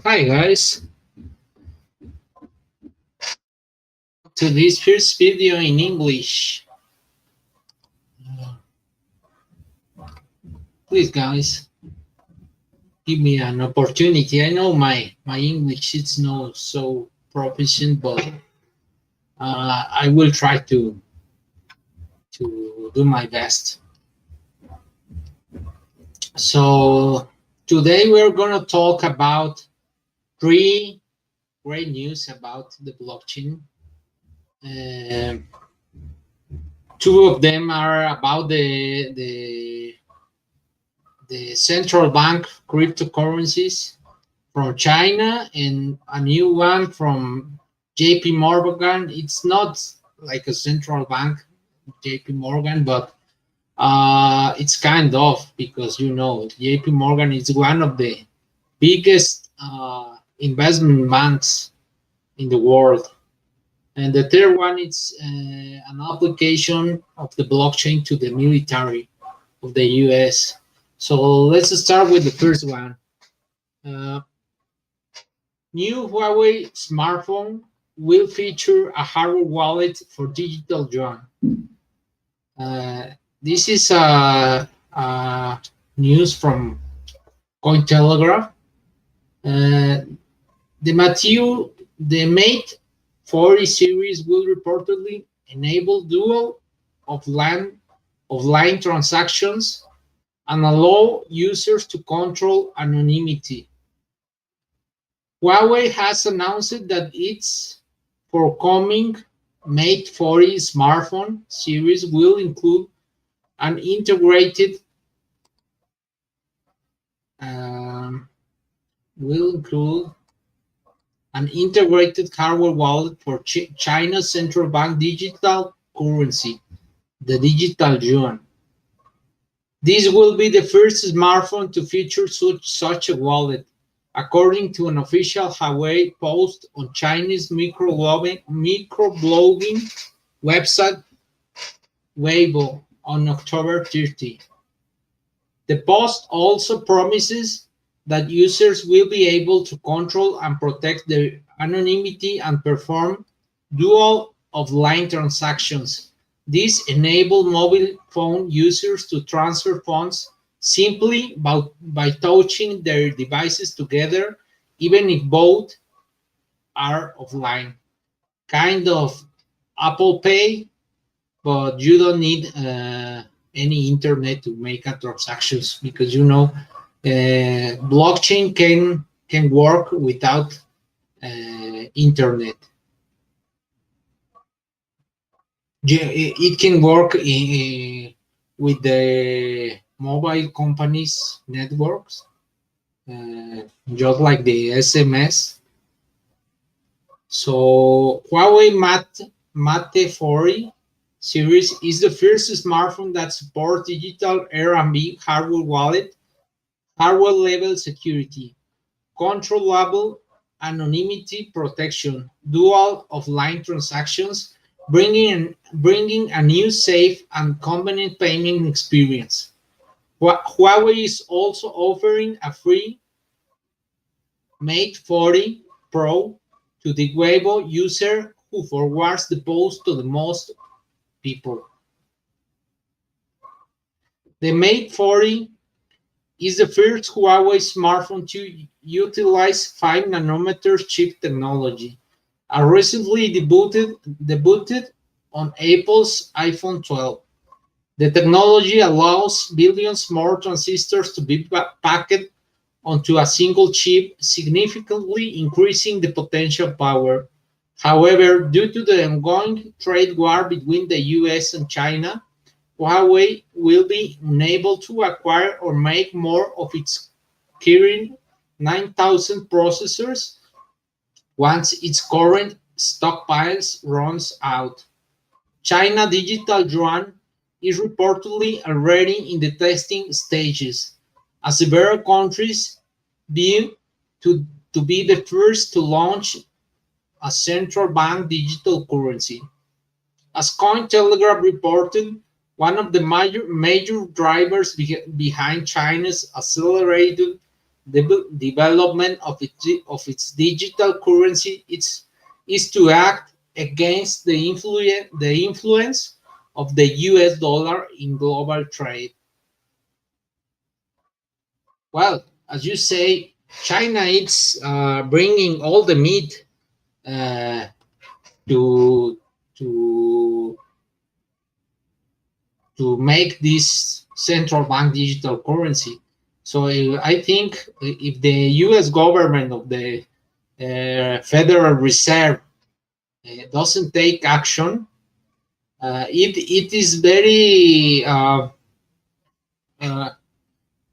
Hi guys, to this first video in English. Please guys, give me an opportunity. I know my English is not so proficient, but I will try to do my best. So today we're gonna talk about three great news about the blockchain. Um Two of them are about the central bank cryptocurrencies from China and a new one from JP Morgan. It's not like a central bank, JP Morgan, but it's kind of because JP Morgan is one of the biggest investment banks in the world. And the third one is an application of the blockchain to the military of the US. So let's start with the first one. Uh, New Huawei smartphone will feature a hardware wallet for digital yuan. Uh, this is news from Cointelegraph. Uh, the Mate 40 series will reportedly enable dual offline transactions and allow users to control anonymity. Huawei has announced that its forthcoming Mate 40 smartphone series an integrated um, will include an integrated hardware wallet for China's central bank digital currency, the digital yuan. This will be the first smartphone to feature such a wallet, according to an official Huawei post on Chinese microblogging website Weibo on October 30. The post also promises that users will be able to control and protect their anonymity and perform dual offline transactions. This enables mobile phone users to transfer funds simply by touching their devices together, even if both are offline. Kind of Apple Pay, but you don't need any internet to make a transactions because blockchain can work without internet. It can work with the mobile companies networks, just like the SMS. So Huawei Mate 40 series is the first smartphone that supports digital RMB hardware wallet, hardware level security, controllable anonymity protection, dual offline transactions, bringing a new safe and convenient payment experience. Huawei is also offering a free Mate 40 Pro to the Weibo user who forwards the post to the most people. The Mate 40 is the first Huawei smartphone to utilize 5 nanometer chip technology, and recently debuted on Apple's iPhone 12. The technology allows billions more transistors to be packed onto a single chip, significantly increasing the potential power. However, due to the ongoing trade war between the US and China, Huawei will be unable to acquire or make more of its Kirin 9000 processors once its current stockpiles runs out. China digital yuan is reportedly already in the testing stages, as several countries view to be the first to launch a central bank digital currency. As Cointelegraph reported, one of the major drivers behind China's accelerated the development of its digital currency is to act against the influence of the US dollar in global trade. Well, as you say, China is bringing all the meat uh, to to to make this central bank digital currency. So I think if the U.S. government of the Federal Reserve doesn't take action, it is very uh,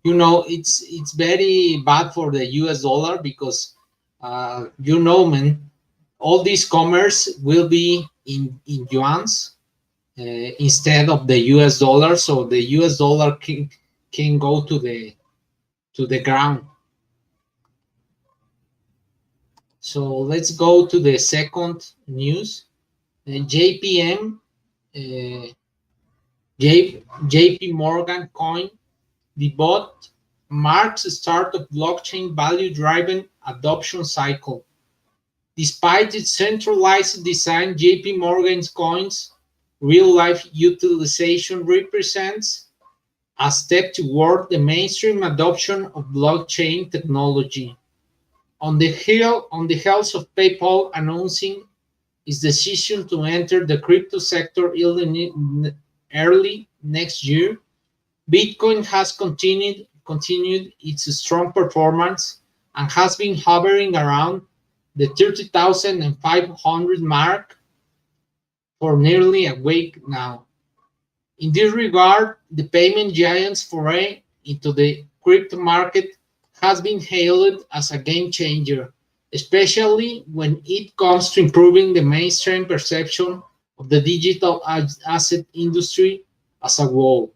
it's very bad for the U.S. dollar because man, all this commerce will be in yuans instead of the US dollar, so the US dollar can go to the ground. So let's go to the second news. JPM, uh, JP Morgan coin debut marks the start of blockchain value-driven adoption cycle. Despite its centralized design, JP Morgan's coins real-life utilization represents a step toward the mainstream adoption of blockchain technology. On the heels of PayPal announcing its decision to enter the crypto sector early next year, Bitcoin has continued its strong performance and has been hovering around the 30,500 mark for nearly a week now. In this regard, the payment giant's foray into the crypto market has been hailed as a game changer, especially when it comes to improving the mainstream perception of the digital asset industry as a whole.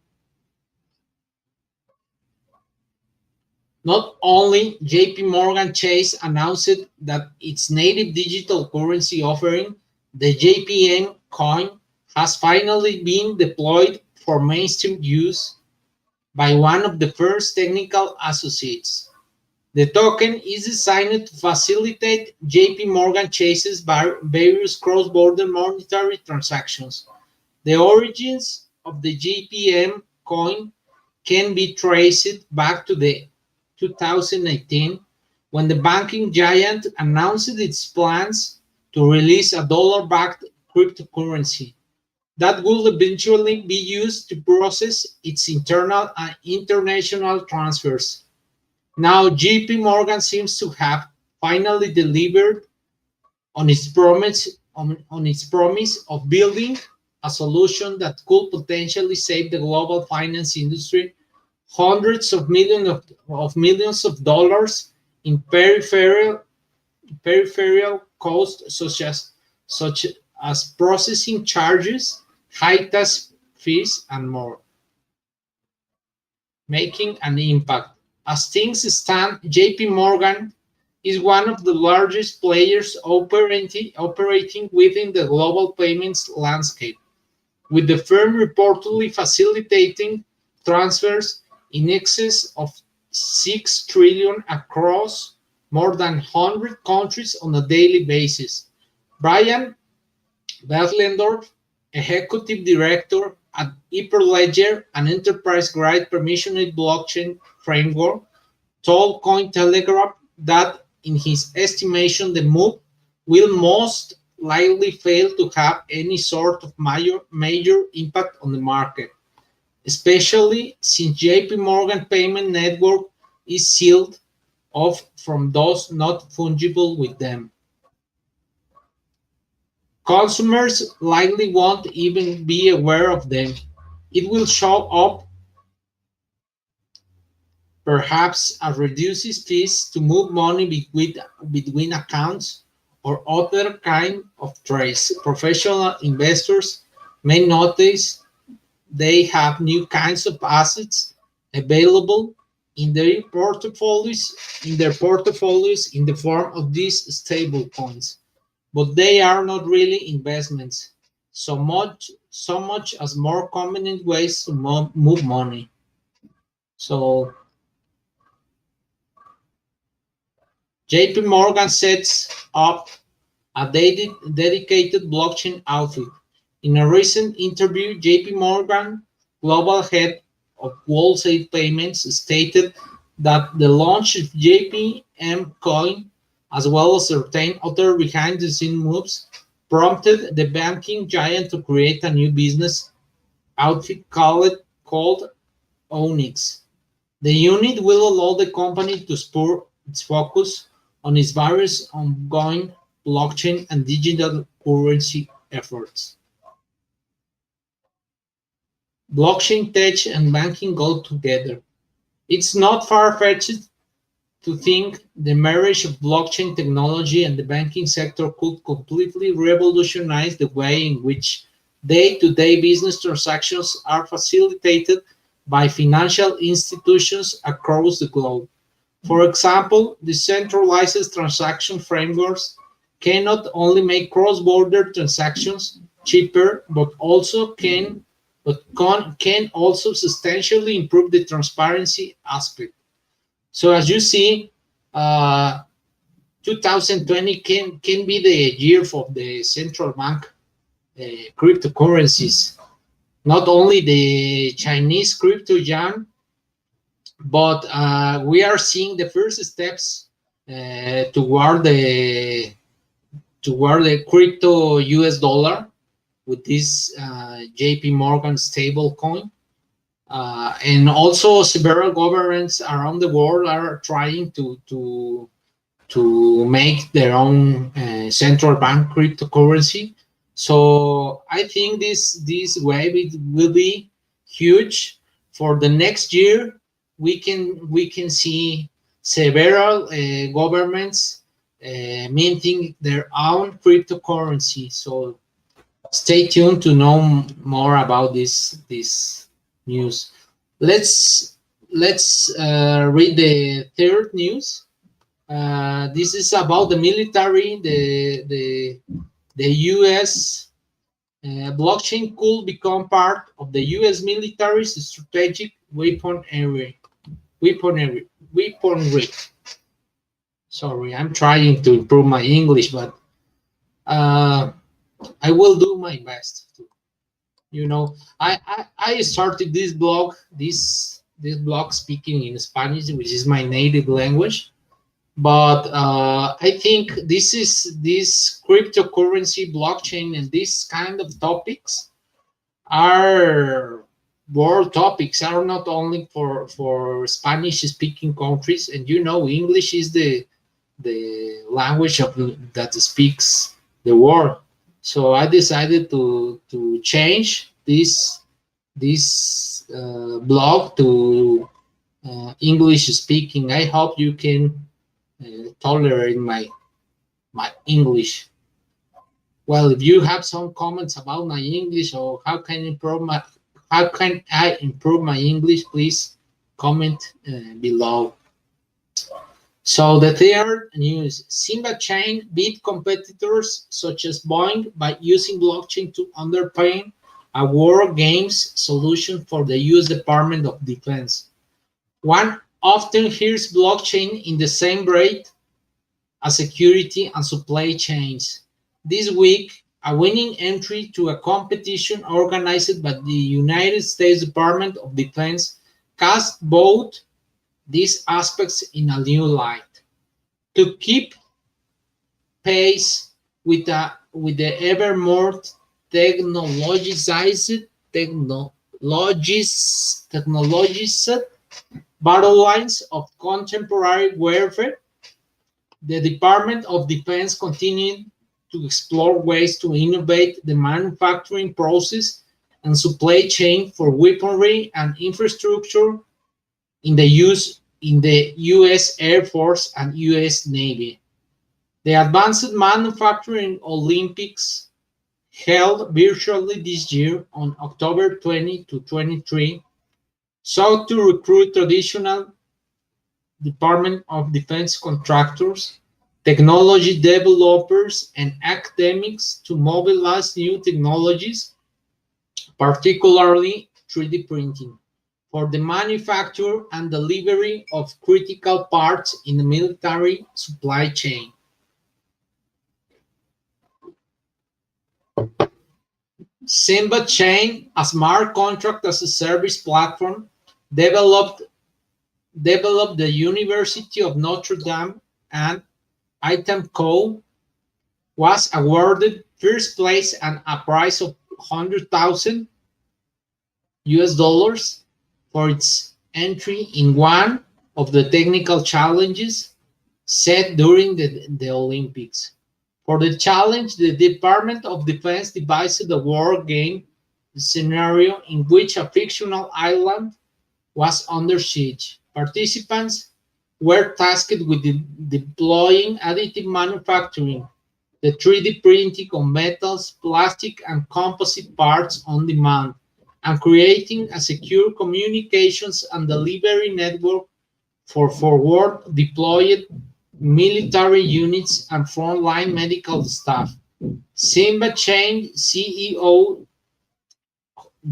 Not only JP Morgan Chase announced that its native digital currency offering, the JPM coin, has finally been deployed for mainstream use by one of the first technical associates. The token is designed to facilitate JP Morgan Chase's various cross-border monetary transactions. The origins of the JPM coin can be traced back to the 2018 when the banking giant announced its plans to release a dollar-backed cryptocurrency that will eventually be used to process its internal and international transfers. Now, JP Morgan seems to have finally delivered on its promise of building a solution that could potentially save the global finance industry hundreds of millions of dollars in peripheral costs such as processing charges, high tax fees, and more, making an impact. As things stand, JP Morgan is one of the largest players operating within the global payments landscape, with the firm reportedly facilitating transfers in excess of 6 trillion across more than 100 countries on a daily basis. Brian Behlendorf, executive director at Hyperledger, an enterprise-grade permissioned blockchain framework, told Cointelegraph that in his estimation the move will most likely fail to have any sort of major impact on the market, especially since JP Morgan payment network is sealed off from those not fungible with them. Consumers likely won't even be aware of them. It will show up perhaps as reduces fees to move money between accounts or other kind of trades. Professional investors may notice they have new kinds of assets available in their portfolios in the form of these stable coins, but they are not really investments so much as more convenient ways to move money. So JP Morgan sets up a dedicated blockchain outfit. In a recent interview, JP Morgan, global head of wholesale payments, stated that the launch of JPM Coin, as well as certain other behind-the-scenes moves, prompted the banking giant to create a new business outfit called Onyx. The unit will allow the company to spur its focus on its various ongoing blockchain and digital currency efforts. Blockchain tech and banking go together. It's not far-fetched to think the marriage of blockchain technology and the banking sector could completely revolutionize the way in which day-to-day business transactions are facilitated by financial institutions across the globe. For example, decentralized transaction frameworks can not only make cross-border transactions cheaper, but can also substantially improve the transparency aspect. So as you see, 2020 can be the year for the central bank cryptocurrencies. Not only the Chinese crypto yuan, but we are seeing the first steps toward the crypto US dollar with this JP Morgan stablecoin. And also several governments around the world are trying to make their own central bank cryptocurrency. So I think this wave will be huge. For the next year, we can see several governments minting their own cryptocurrency. So stay tuned to know more about this news. Let's read the third news. This is about the military. The U.S. Blockchain could become part of the U.S. military's strategic weaponry. Sorry, I'm trying to improve my English, but I will do my best. I started this blog speaking in Spanish, which is my native language. But I think this cryptocurrency, blockchain, and this kind of topics are world topics, are not only for Spanish-speaking countries. And English is the language that speaks the world. So I decided to change this blog to English speaking. I hope you can tolerate my English. Well, if you have some comments about my English or how can I improve my English, please comment below. So the third news: Simba Chain beat competitors such as Boeing by using blockchain to underpin a war games solution for the U.S. Department of Defense. One often hears blockchain in the same breath as security and supply chains. This week, a winning entry to a competition organized by the United States Department of Defense cast both these aspects in a new light. To keep pace with the ever more technologized battle lines of contemporary warfare, the Department of Defense continued to explore ways to innovate the manufacturing process and supply chain for weaponry and infrastructure in the U.S. Air Force and U.S. Navy. The Advanced Manufacturing Olympics, held virtually this year on October 20 to 23, sought to recruit traditional Department of Defense contractors, technology developers, and academics to mobilize new technologies, particularly 3D printing, for the manufacture and delivery of critical parts in the military supply chain. Simba Chain, a smart contract as a service platform developed the University of Notre Dame and Item Co. was awarded first place and a prize of 100,000 US dollars for its entry in one of the technical challenges set during the Olympics. For the challenge, the Department of Defense devised a war game scenario in which a fictional island was under siege. Participants were tasked with deploying additive manufacturing, the 3D printing of metals, plastic, and composite parts on demand, and creating a secure communications and delivery network for forward deployed military units and frontline medical staff. Simba Chain CEO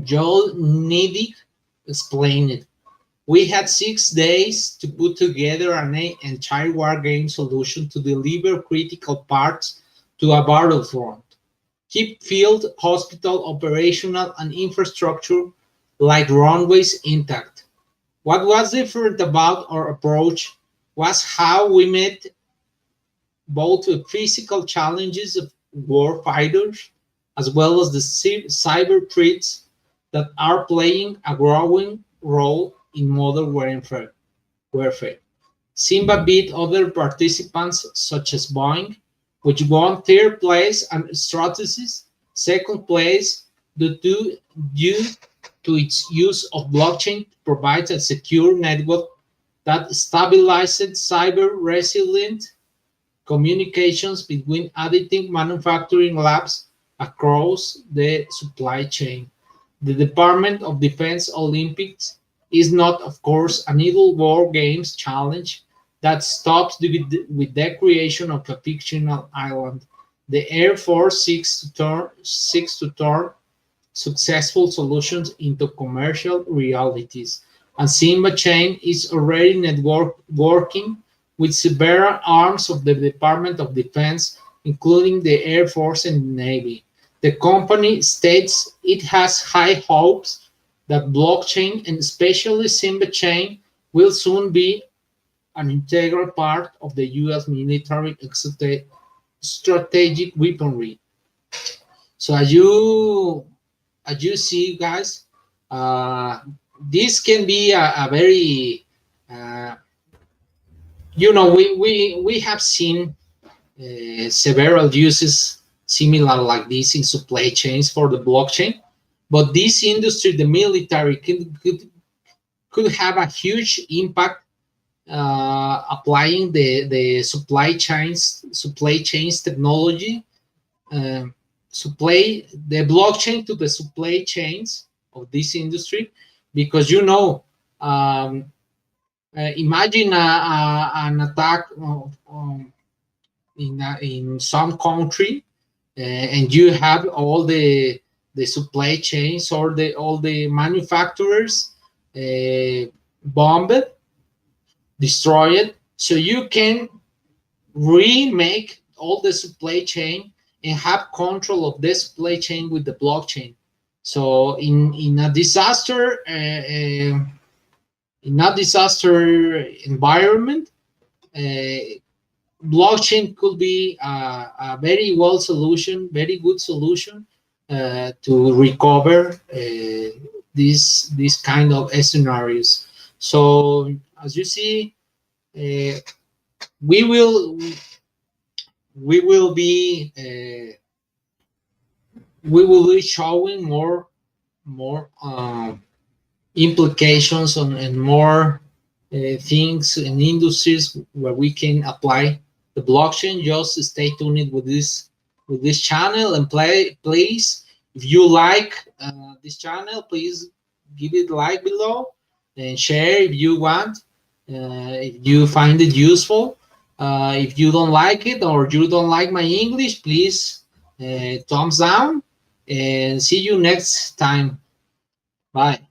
Joel Nidig explained it. We had 6 days to put together an entire war game solution to deliver critical parts to a battlefront, keep field, hospital, operational, and infrastructure like runways intact. What was different about our approach was how we met both the physical challenges of war fighters as well as the cyber threats that are playing a growing role in modern warfare. Simba beat other participants such as Boeing, which won third place, and Stratasys second place due to its use of blockchain to provide a secure network that stabilized cyber-resilient communications between additive manufacturing labs across the supply chain. The Department of Defense Olympics is not, of course, an idle war games challenge that stops with the creation of a fictional island. The Air Force seeks to turn successful solutions into commercial realities, and Simba Chain is already working with several arms of the Department of Defense, including the Air Force and the Navy. The company states it has high hopes that blockchain, and especially Simba Chain, will soon be an integral part of the U.S. military strategic weaponry. So as you see, guys, this can be a very we have seen several uses similar like this in supply chains for the blockchain, but this industry, the military, could have a huge impact applying the supply chains technology, supply the blockchain to the supply chains of this industry, because imagine an attack in some country, and you have all the supply chains or all the manufacturers bombed, destroyed, so you can remake all the supply chain and have control of the supply chain with the blockchain. So in a disaster environment, blockchain could be a very very good solution to recover these kind of scenarios. So as you see, we will be showing more implications and more things in industries where we can apply the blockchain. Just stay tuned with this channel, and please, if you like this channel, please give it a like below and share if you want, if you find it useful. If you don't like it or you don't like my English, please thumbs down, and see you next time. Bye.